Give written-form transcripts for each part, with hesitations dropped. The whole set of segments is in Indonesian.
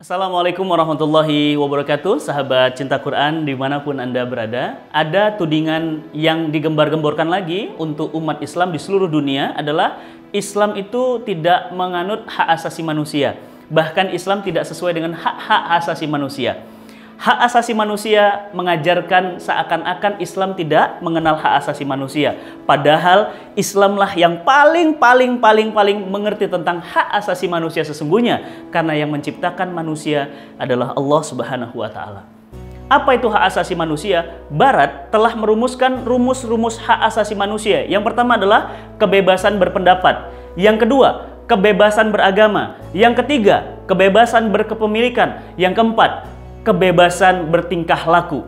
Assalamualaikum warahmatullahi wabarakatuh, sahabat cinta Quran dimanapun Anda berada. Ada tudingan yang digembar-gemborkan lagi untuk umat Islam di seluruh dunia adalah Islam itu tidak menganut hak asasi manusia. Bahkan Islam tidak sesuai dengan hak-hak asasi manusia. Hak asasi manusia mengajarkan seakan-akan Islam tidak mengenal hak asasi manusia. Padahal Islamlah yang paling mengerti tentang hak asasi manusia sesungguhnya. Karena yang menciptakan manusia adalah Allah Subhanahu wa Ta'ala. Apa itu hak asasi manusia? Barat telah merumuskan rumus-rumus hak asasi manusia. Yang pertama adalah kebebasan berpendapat. Yang kedua, kebebasan beragama. Yang ketiga, kebebasan berkepemilikan. Yang keempat, kebebasan bertingkah laku.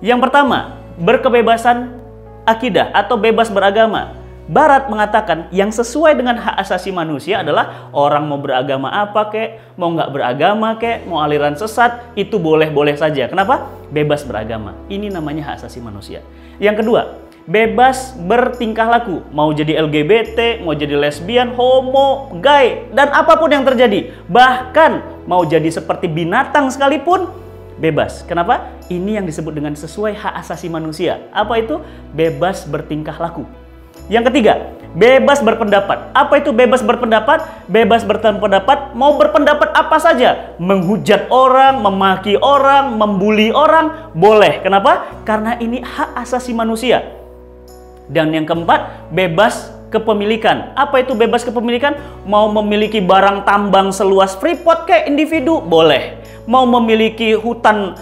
Yang pertama, berkebebasan akidah atau bebas beragama. Barat mengatakan yang sesuai dengan hak asasi manusia adalah orang mau beragama apa kek, mau nggak beragama kek, mau aliran sesat, itu boleh-boleh saja. Kenapa? Bebas beragama. Ini namanya hak asasi manusia. Yang kedua, bebas bertingkah laku. Mau jadi LGBT, mau jadi lesbian, homo, gay, dan apapun yang terjadi. Bahkan mau jadi seperti binatang sekalipun, bebas. Kenapa? Ini yang disebut dengan sesuai hak asasi manusia. Apa itu? Bebas bertingkah laku. Yang ketiga, bebas berpendapat. Apa itu bebas berpendapat? Bebas berpendapat, mau berpendapat apa saja. Menghujat orang, memaki orang, membuli orang, boleh. Kenapa? Karena ini hak asasi manusia. Dan yang keempat, bebas kepemilikan. Apa itu bebas kepemilikan? Mau memiliki barang tambang seluas Freeport kayak individu, boleh. Mau memiliki hutan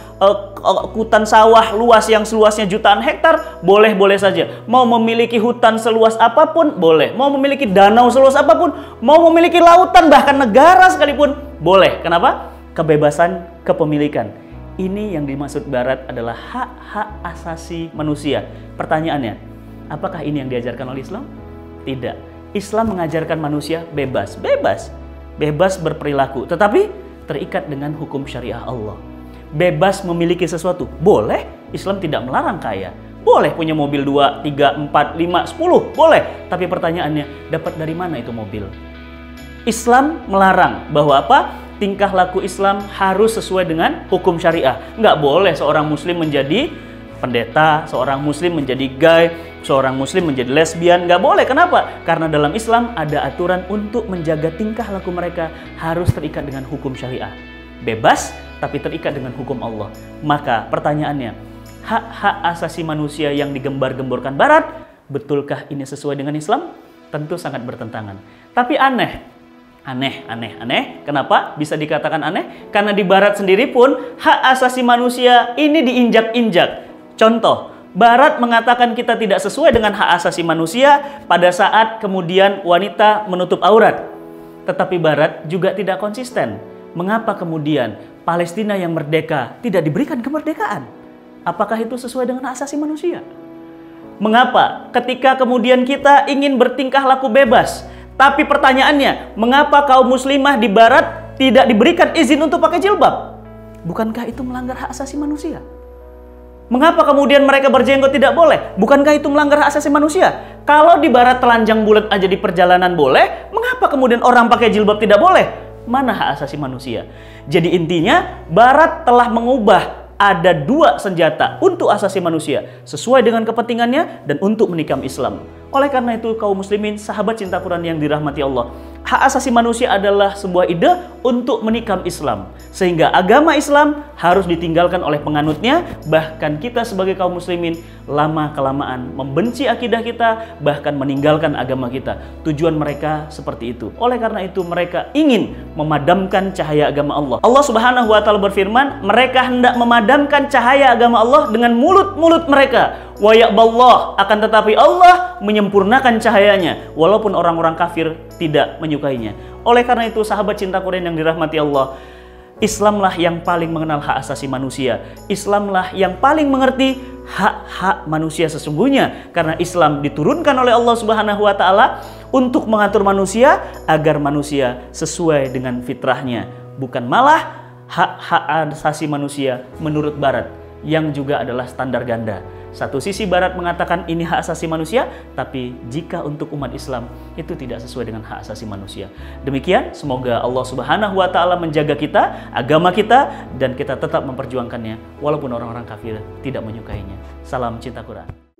sawah luas yang seluasnya jutaan hektar, boleh-boleh saja. Mau memiliki hutan seluas apapun, boleh. Mau memiliki danau seluas apapun, mau memiliki lautan, bahkan negara sekalipun, boleh. Kenapa? Kebebasan kepemilikan. Ini yang dimaksud Barat adalah hak-hak asasi manusia. Pertanyaannya, apakah ini yang diajarkan oleh Islam? Tidak. Islam mengajarkan manusia bebas berperilaku, tetapi terikat dengan hukum syariah Allah. Bebas memiliki sesuatu, boleh. Islam tidak melarang kaya. Boleh punya mobil 2, 3, 4, 5, 10, boleh. Tapi pertanyaannya, dapat dari mana itu mobil? Islam melarang bahwa apa? Tingkah laku Islam harus sesuai dengan hukum syariah. Nggak boleh seorang muslim menjadi pendeta, seorang muslim menjadi gay, seorang muslim menjadi lesbian, nggak boleh. Kenapa? Karena dalam Islam ada aturan untuk menjaga tingkah laku mereka harus terikat dengan hukum syariah. Bebas, tapi terikat dengan hukum Allah. Maka pertanyaannya, hak-hak asasi manusia yang digembar-gemborkan Barat, betulkah ini sesuai dengan Islam? Tentu sangat bertentangan. Tapi aneh. Kenapa bisa dikatakan aneh? Karena di Barat sendiri pun hak asasi manusia ini diinjak-injak. Contoh, Barat mengatakan kita tidak sesuai dengan hak asasi manusia pada saat kemudian wanita menutup aurat. Tetapi Barat juga tidak konsisten. Mengapa kemudian Palestina yang merdeka tidak diberikan kemerdekaan? Apakah itu sesuai dengan hak asasi manusia? Mengapa ketika kemudian kita ingin bertingkah laku bebas, tapi pertanyaannya, mengapa kaum muslimah di Barat tidak diberikan izin untuk pakai jilbab? Bukankah itu melanggar hak asasi manusia? Mengapa kemudian mereka berjenggot tidak boleh? Bukankah itu melanggar hak asasi manusia? Kalau di Barat telanjang bulat aja di perjalanan boleh, mengapa kemudian orang pakai jilbab tidak boleh? Mana hak asasi manusia? Jadi intinya, Barat telah mengubah ada dua senjata untuk asasi manusia, sesuai dengan kepentingannya dan untuk menikam Islam. Oleh karena itu, kaum muslimin, sahabat cinta Quran yang dirahmati Allah, hak asasi manusia adalah sebuah ide untuk menikam Islam. Sehingga agama Islam harus ditinggalkan oleh penganutnya. Bahkan kita sebagai kaum muslimin lama-kelamaan membenci akidah kita, bahkan meninggalkan agama kita. Tujuan mereka seperti itu. Oleh karena itu mereka ingin memadamkan cahaya agama Allah. Allah Subhanahu wa Ta'ala berfirman, mereka hendak memadamkan cahaya agama Allah dengan mulut-mulut mereka. Wa ya'ballah, akan tetapi Allah menyempurnakan cahayanya walaupun orang-orang kafir tidak menyukainya. Oleh karena itu, sahabat cinta Quran yang dirahmati Allah, Islamlah yang paling mengenal hak asasi manusia. Islamlah yang paling mengerti hak-hak manusia sesungguhnya, karena Islam diturunkan oleh Allah Subhanahu wa Ta'ala untuk mengatur manusia agar manusia sesuai dengan fitrahnya, bukan malah hak-hak asasi manusia menurut Barat yang juga adalah standar ganda. Satu sisi barat mengatakan ini hak asasi manusia, tapi jika untuk umat Islam itu tidak sesuai dengan hak asasi manusia. Demikian, semoga Allah Subhanahu wa taala menjaga kita, agama kita, dan kita tetap memperjuangkannya walaupun orang-orang kafir tidak menyukainya. Salam cinta Quran.